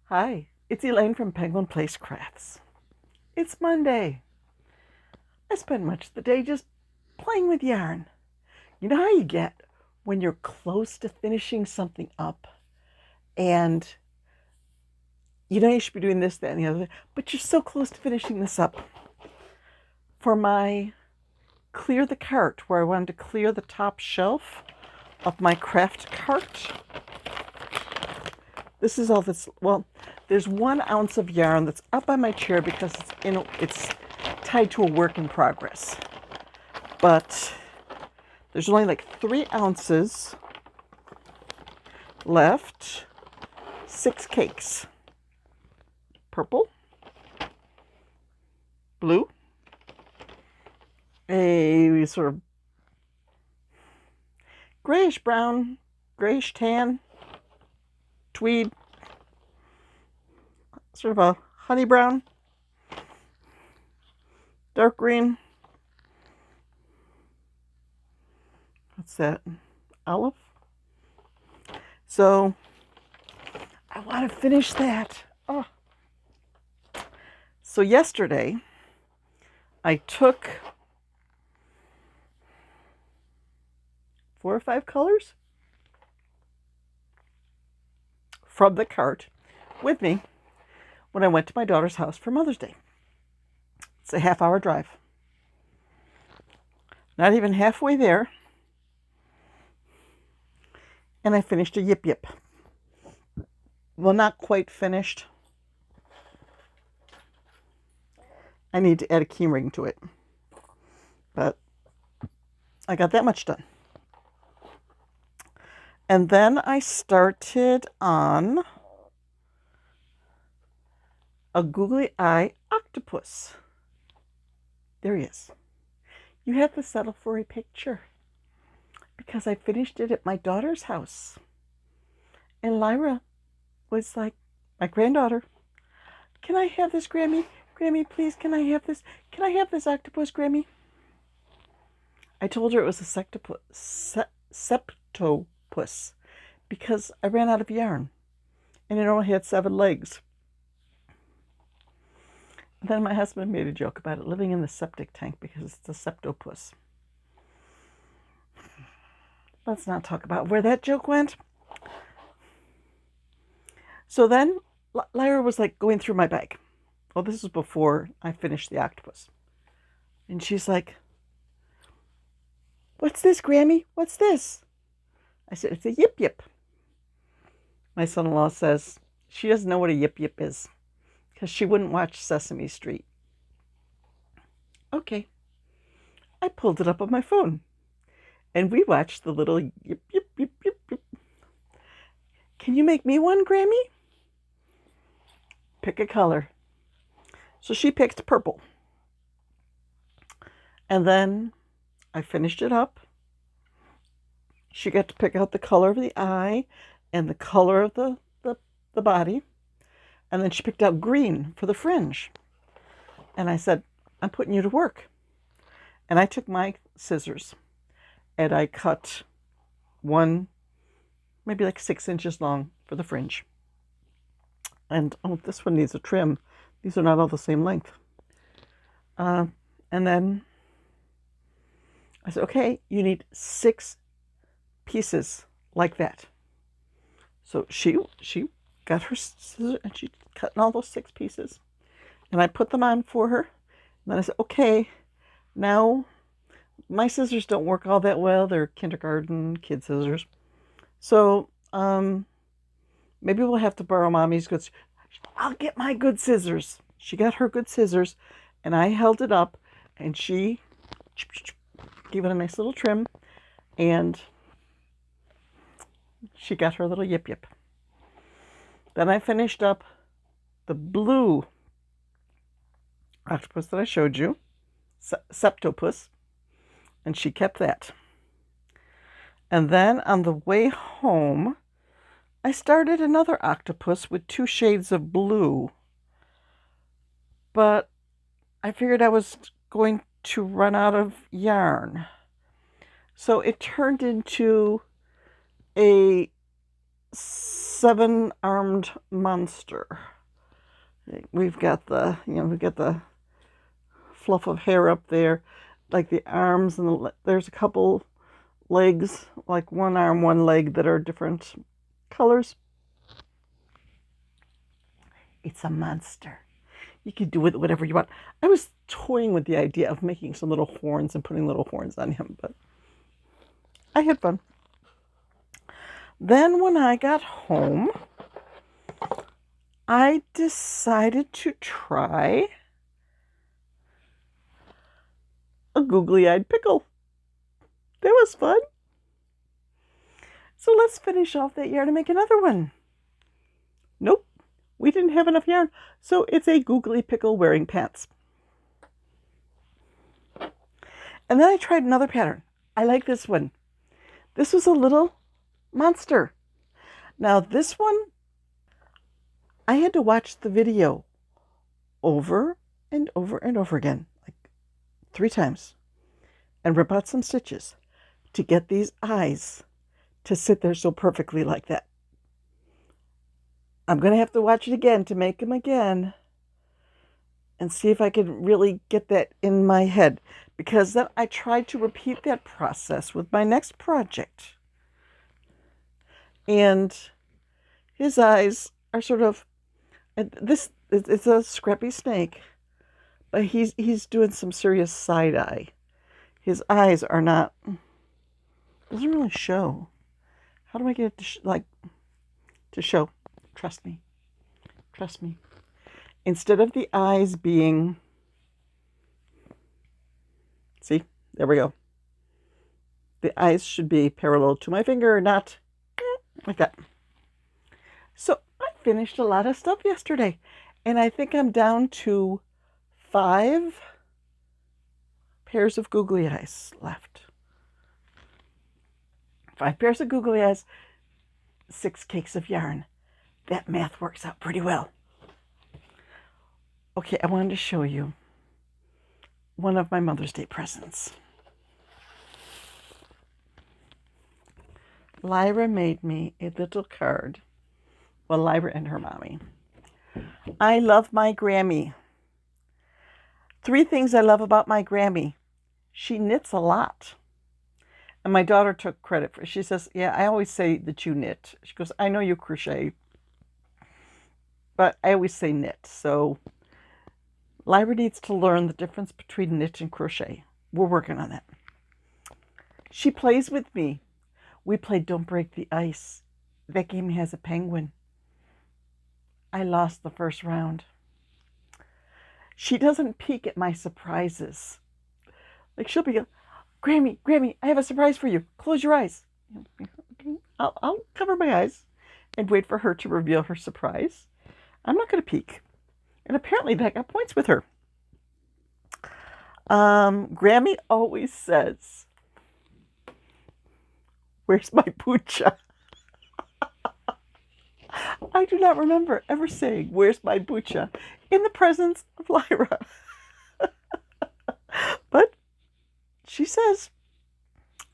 Hi, it's Elaine from Penguin Place Crafts. It's Monday. I spend much of the day just playing with yarn. You know how you get when you're close to finishing something up and you know you should be doing this, that, and the other, but you're so close to finishing this up. For my clear the cart, where I wanted to clear the top shelf of my craft cart, this is all this, well, there's 1 ounce of yarn that's up by my chair because it's tied to a work in progress. But there's only like 3 ounces left. 6 cakes. Purple, blue, a sort of grayish brown, grayish tan, tweed, sort of a honey brown, dark green, what's that, olive. So I want to finish that. Oh. So yesterday I took 4 or 5 colors from the cart with me when I went to my daughter's house for Mother's Day. It's a half-hour drive. Not even halfway there, and I finished a yip yip. Well, not quite finished. I need to add a key ring to it, but I got that much done. And then I started on a Googly Eye octopus. There he is. You have to settle for a picture because I finished it at my daughter's house. And Lyra was like, my granddaughter, can I have this, Grammy? Grammy, please, can I have this? Can I have this octopus, Grammy? I told her it was a septopus because I ran out of yarn and it only had 7 legs. And then my husband made a joke about it living in the septic tank because it's a septopus. Let's not talk about where that joke went. So then Lyra was like going through my bag. Well, this was before I finished the octopus. And she's like, what's this, Grammy? What's this? I said, it's a yip yip. My son-in-law says she doesn't know what a yip yip is because she wouldn't watch Sesame Street. Okay. I pulled it up on my phone and we watched the little yip yip yip yip yip. Can you make me one, Grammy? Pick a color. So she picked purple. And then I finished it up. She got to pick out the color of the eye and the color of the body. And then she picked out green for the fringe. And I said, I'm putting you to work. And I took my scissors and I cut one, maybe like 6 inches long for the fringe. And oh, this one needs a trim. These are not all the same length. And then I said, okay, you need 6 pieces like that. So she got her scissors and she cut in all those 6 pieces. And I put them on for her. And then I said, okay, now my scissors don't work all that well. They're kindergarten kid scissors. So maybe we'll have to borrow Mommy's good. I'll get my good scissors. She got her good scissors and I held it up and she gave it a nice little trim and she got her little yip yip. Then I finished up the blue octopus that I showed you, septopus, and she kept that. And then on the way home, I started another octopus with 2 shades of blue. But I figured I was going to run out of yarn. So it turned into a 7-armed monster. We've got the fluff of hair up there, like the arms, and there's a couple legs, like one arm, one leg, that are different colors. It's a monster. You can do with it whatever you want. I was toying with the idea of making some little horns and putting little horns on him, but I had fun. Then when I got home, I decided to try a googly-eyed pickle. That was fun. So let's finish off that yarn and make another one. Nope, we didn't have enough yarn, so it's a googly pickle wearing pants. And then I tried another pattern. I like this one. This was a little monster. Now this one, I had to watch the video over and over and over again, like 3 times, and rip out some stitches to get these eyes to sit there so perfectly like that. I'm going to have to watch it again to make them again and see if I can really get that in my head, because then I tried to repeat that process with my next project. And his eyes are sort of, it's a scrappy snake, but he's doing some serious side eye. His eyes are not, doesn't really show. How do I get it to show? Trust me. Trust me. Instead of the eyes being, see, there we go. The eyes should be parallel to my finger, not like that. So I finished a lot of stuff yesterday, and I think I'm down to 5 pairs of googly eyes left. 5 pairs of googly eyes, 6 cakes of yarn. That math works out pretty well. Okay, I wanted to show you one of my Mother's Day presents. Lyra made me a little card. Well, Lyra and her mommy. I love my Grammy. 3 things I love about my Grammy. She knits a lot. And my daughter took credit for it. She says, yeah, I always say that you knit. She goes, I know you crochet, but I always say knit. So Lyra needs to learn the difference between knit and crochet. We're working on that. She plays with me. We played Don't Break the Ice. That game has a penguin. I lost the first round. She doesn't peek at my surprises. Like she'll be, Grammy, I have a surprise for you. Close your eyes. I'll cover my eyes and wait for her to reveal her surprise. I'm not going to peek. And apparently that got points with her. Grammy always says, where's my bucha? I do not remember ever saying, where's my bucha, in the presence of Lyra. But she says,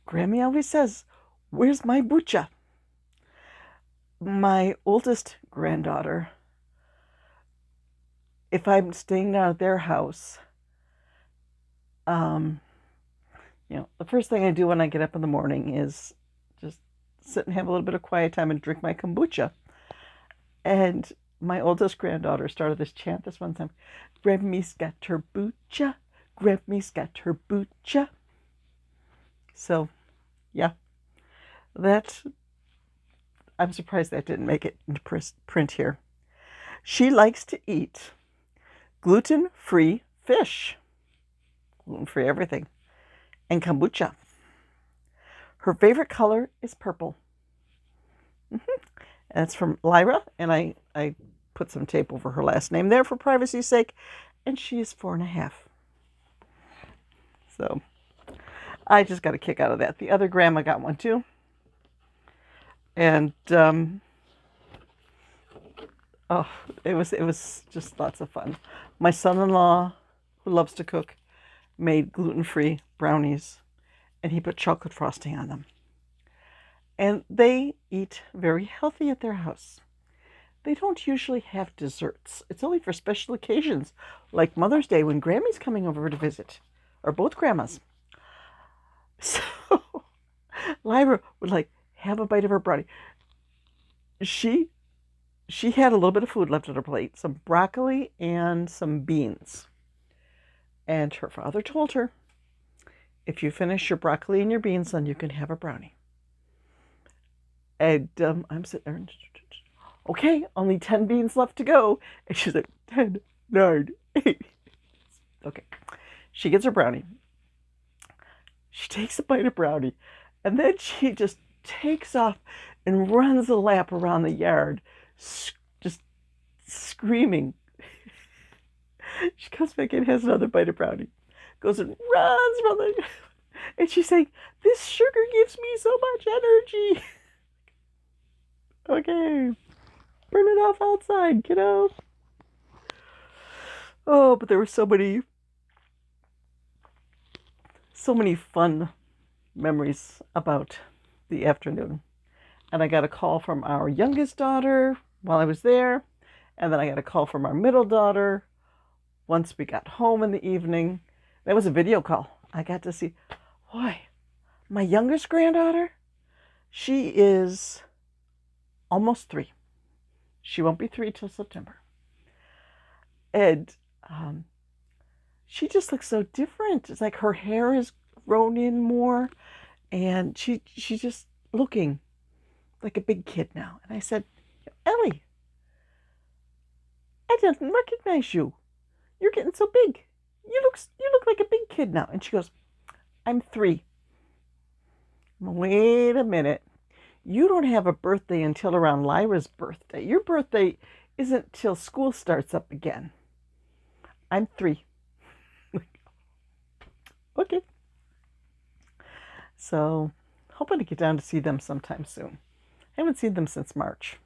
Grammy always says, where's my bucha? My oldest granddaughter, if I'm staying down at their house, the first thing I do when I get up in the morning is just sit and have a little bit of quiet time and drink my kombucha. And my oldest granddaughter started this chant this one time. Grammy's got her bucha. Grammy's got her bucha. So, yeah. I'm surprised that didn't make it into print here. She likes to eat gluten-free fish. Gluten-free everything. And kombucha. Her favorite color is purple. And it's from Lyra, and I put some tape over her last name there for privacy's sake, and she is 4.5. So I just got a kick out of that. The other grandma got one too. And it was just lots of fun. My son-in-law, who loves to cook, made gluten-free brownies, and he put chocolate frosting on them. And they eat very healthy at their house. They don't usually have desserts. It's only for special occasions, like Mother's Day when Grammy's coming over to visit, or both grandmas. So Lyra would like have a bite of her brownie. She had a little bit of food left on her plate, some broccoli and some beans. And her father told her, if you finish your broccoli and your beans, then you can have a brownie. And I'm sitting there, okay, only 10 beans left to go. And she's like, 10, 9, 8. Okay. She gets her brownie. She takes a bite of brownie. And then she just takes off and runs a lap around the yard, just screaming. She comes back in, has another bite of brownie, goes and runs around the, and she's saying, this sugar gives me so much energy. Okay, burn it off outside, kiddo. Oh, but there were so many fun memories about the afternoon. And I got a call from our youngest daughter while I was there. And then I got a call from our middle daughter once we got home in the evening. That was a video call. I got to see, boy, my youngest granddaughter, she is almost 3. She won't be 3 till September. And she just looks so different. It's like her hair is grown in more. And she's just looking like a big kid now. And I said, Ellie, I didn't recognize you. You're getting so big. You look like a big kid now. And she goes, I'm 3. Wait a minute. You don't have a birthday until around Lyra's birthday. Your birthday isn't till school starts up again. I'm 3. Okay. So, hoping to get down to see them sometime soon. I haven't seen them since March.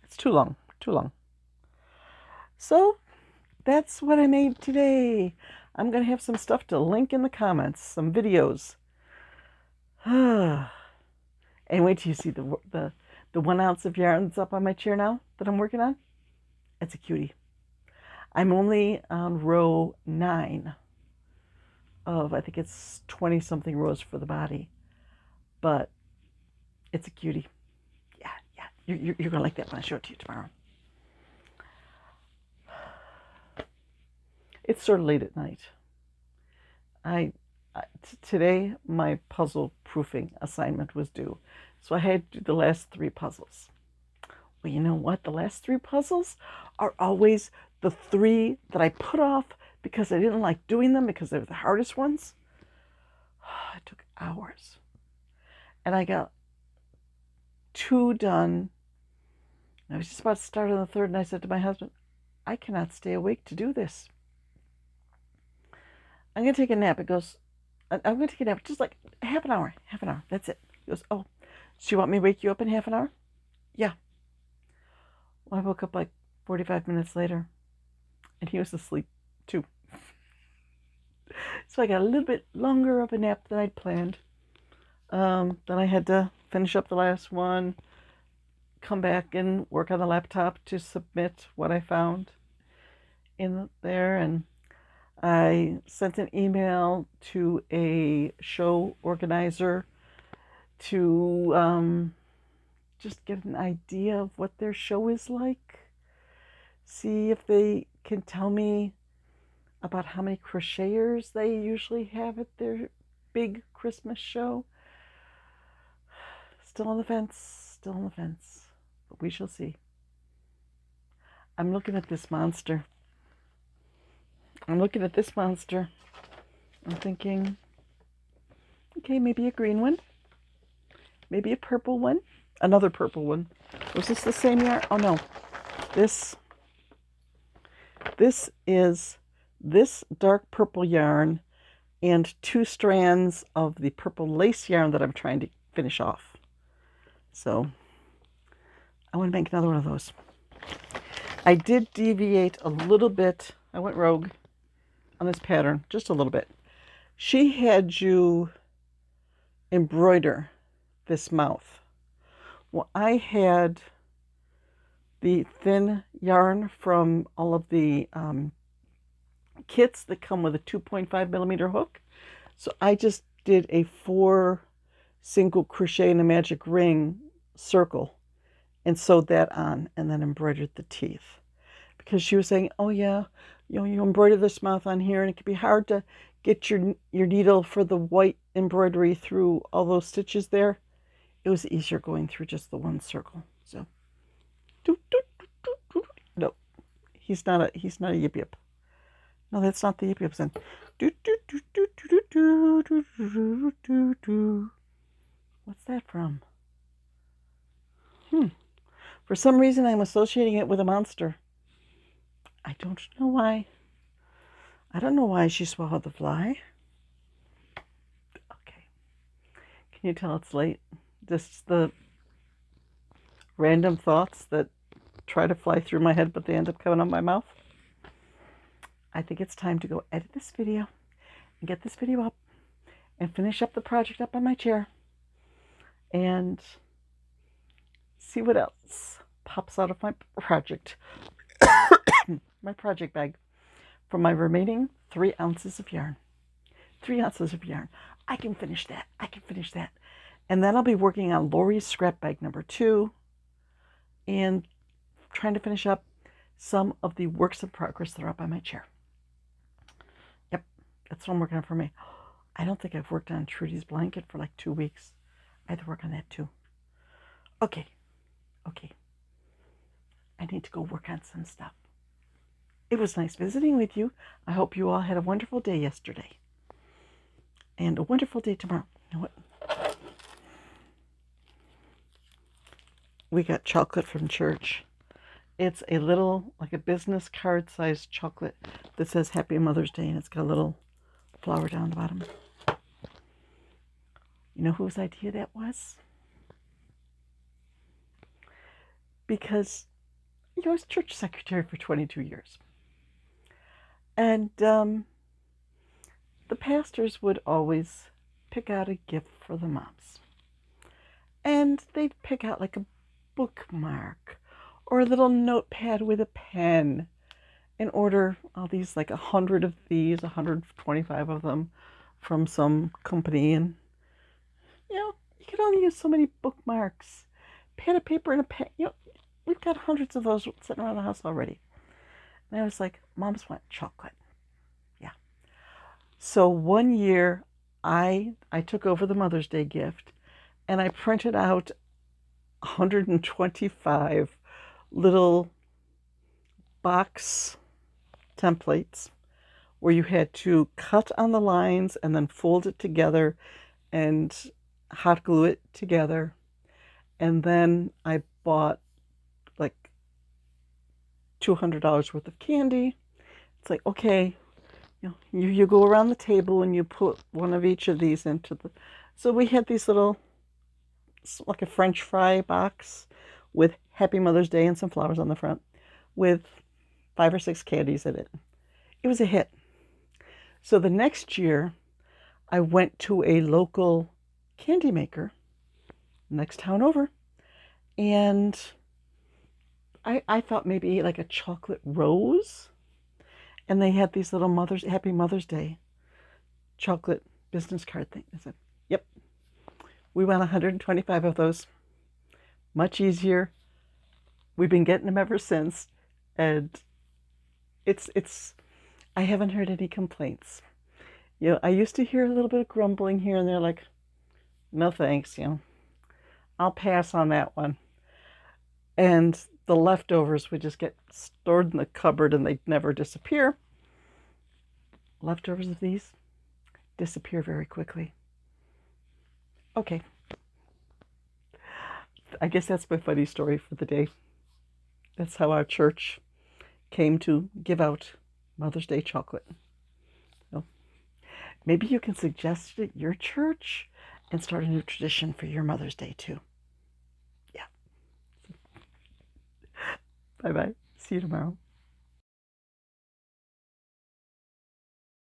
It's too long. So, that's what I made today. I'm going to have some stuff to link in the comments, some videos. And wait till you see the 1 ounce of yarn that's up on my chair now that I'm working on. It's a cutie. I'm only on row 9 of, I think it's 20 something rows for the body, but it's a cutie. Yeah, you're going to like that when I show it to you tomorrow. It's sort of late at night. Today my puzzle proofing assignment was due, so I had to do the last 3 puzzles. Well, you know what? The last 3 puzzles are always the 3 that I put off because I didn't like doing them because they were the hardest ones. It took hours. And I got 2 done. I was just about to start on the 3rd, and I said to my husband, I cannot stay awake to do this. I'm going to take a nap. It goes, I'm going to take a nap, just like half an hour. That's it. He goes, oh, so you want me to wake you up in half an hour? Yeah. Well, I woke up like 45 minutes later, and he was asleep too. So I got a little bit longer of a nap than I'd planned. Then I had to finish up the last one, come back and work on the laptop to submit what I found in there, and I sent an email to a show organizer to just get an idea of what their show is like. See if they can tell me about how many crocheters they usually have at their big Christmas show. Still on the fence, but we shall see. I'm looking at this monster. I'm thinking, okay, maybe a green one, maybe a purple one, another purple one. Was this the same yarn? Oh no, this is this dark purple yarn and 2 strands of the purple lace yarn that I'm trying to finish off. So I want to make another one of those. I did deviate a little bit. I went rogue on this pattern, just a little bit. She had you embroider this mouth. Well, I had the thin yarn from all of the kits that come with a 2.5 millimeter hook. So I just did a 4 single crochet in a magic ring circle and sewed that on and then embroidered the teeth. Because she was saying, oh yeah, you embroider this mouth on here and it can be hard to get your needle for the white embroidery through all those stitches there. It was easier going through just the one circle. So, no, he's not a yip yip. No, that's not the yip yip sound. What's that from? For some reason, I'm associating it with a monster. I don't know why. I don't know why she swallowed the fly. Okay. Can you tell it's late? Just the random thoughts that try to fly through my head, but they end up coming out my mouth. I think it's time to go edit this video and get this video up and finish up the project up on my chair and see what else pops out of my project. My project bag for my remaining 3 ounces of yarn. 3 ounces of yarn. I can finish that. I can finish that. And then I'll be working on Lori's scrap bag number 2 and trying to finish up some of the works of progress that are up on my chair. Yep, that's what I'm working on for me. I don't think I've worked on Trudy's blanket for like 2 weeks. I have to work on that too. Okay. I need to go work on some stuff. It was nice visiting with you. I hope you all had a wonderful day yesterday. And a wonderful day tomorrow. You know what? We got chocolate from church. It's a little, like a business card sized chocolate that says Happy Mother's Day, and it's got a little flower down the bottom. You know whose idea that was? Because I was church secretary for 22 years. And the pastors would always pick out a gift for the moms. And they'd pick out like a bookmark or a little notepad with a pen and order all these, like 100 of these, 125 of them from some company. And, you could only use so many bookmarks. Pad of paper and a pen. We've got hundreds of those sitting around the house already. And I was like, moms want chocolate. Yeah. So one year I took over the Mother's Day gift and I printed out 125 little box templates where you had to cut on the lines and then fold it together and hot glue it together. And then I bought like $200 worth of candy. It's like, okay, you go around the table and you put one of each of these into the... So we had these little, like a French fry box with Happy Mother's Day and some flowers on the front with 5 or 6 candies in it. It was a hit. So the next year, I went to a local candy maker, next town over, and I thought maybe like a chocolate rose. And they had these little Happy Mother's Day chocolate business card thing. I said, yep, we want 125 of those. Much easier. We've been getting them ever since. And I haven't heard any complaints. I used to hear a little bit of grumbling here and there, like, no thanks, I'll pass on that one. And the leftovers would just get stored in the cupboard and they'd never disappear. Leftovers of these disappear very quickly. Okay. I guess that's my funny story for the day. That's how our church came to give out Mother's Day chocolate. Maybe you can suggest it at your church and start a new tradition for your Mother's Day too. Yeah. Bye-bye. See you tomorrow.